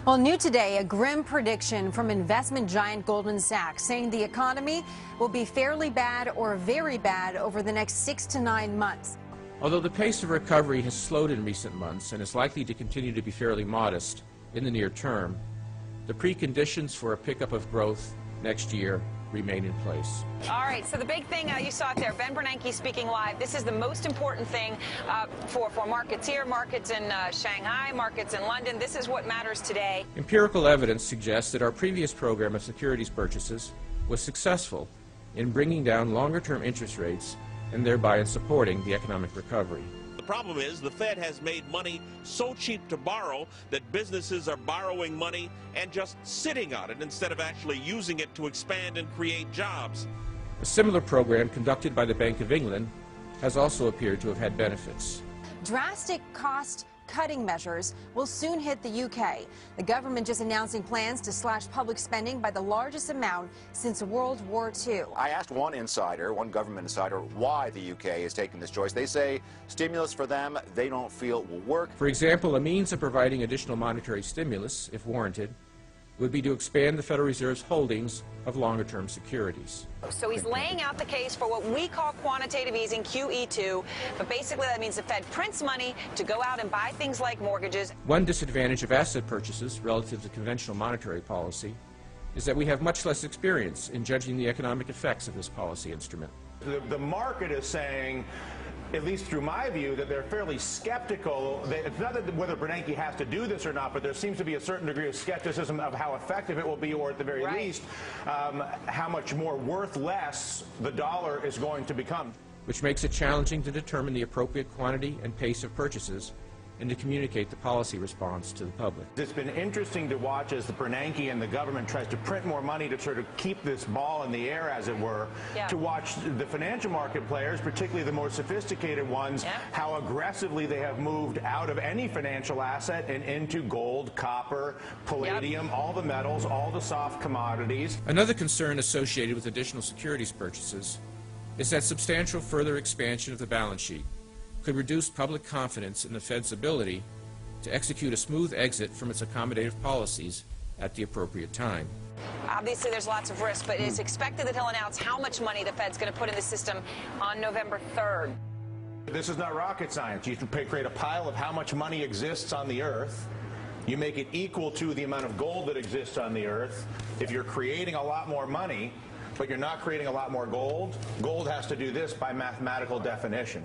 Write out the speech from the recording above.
Well, new today, a grim prediction from investment giant Goldman Sachs saying the economy will be fairly bad or very bad over the next 6 to 9 months. Although the pace of recovery has slowed in recent months and is likely to continue to be fairly modest in the near term, the preconditions for a pickup of growth next year remain in place. All right, so the big thing you saw it there, Ben Bernanke speaking live. This is the most important thing for markets here, markets in Shanghai, markets in London. This is what matters today. Empirical evidence suggests that our previous program of securities purchases was successful in bringing down longer-term interest rates and thereby in supporting the economic recovery. The problem is the Fed has made money so cheap to borrow that businesses are borrowing money and just sitting on it instead of actually using it to expand and create jobs. A similar program conducted by the Bank of England has also appeared to have had benefits. Drastic cost-cutting measures will soon hit the UK. The government just announcing plans to slash public spending by the largest amount since World War II. I asked one government insider, why the UK is taking this choice. They say stimulus for them, they don't feel will work. For example, a means of providing additional monetary stimulus, if warranted, would be to expand the Federal Reserve's holdings of longer-term securities. So he's laying out the case for what we call quantitative easing, QE2, but basically that means the Fed prints money to go out and buy things like mortgages. One disadvantage of asset purchases relative to conventional monetary policy is that we have much less experience in judging the economic effects of this policy instrument. The market is saying, at least through my view, that they're fairly skeptical. It's not that whether Bernanke has to do this or not, but there seems to be a certain degree of skepticism of how effective it will be, or at the very least, how much more worth less the dollar is going to become. Which makes it challenging to determine the appropriate quantity and pace of purchases and to communicate the policy response to the public. It's been interesting to watch as the Bernanke and the government tries to print more money to sort of keep this ball in the air, as it were, to watch the financial market players, particularly the more sophisticated ones, how aggressively they have moved out of any financial asset and into gold, copper, palladium, all the metals, all the soft commodities. Another concern associated with additional securities purchases is that substantial further expansion of the balance sheet could reduce public confidence in the Fed's ability to execute a smooth exit from its accommodative policies at the appropriate time. Obviously, there's lots of risk, but it's expected that he'll announce how much money the Fed's going to put in the system on November 3rd. This is not rocket science. You create a pile of how much money exists on the earth. You make it equal to the amount of gold that exists on the earth. If you're creating a lot more money, but you're not creating a lot more gold, gold has to do this by mathematical definition.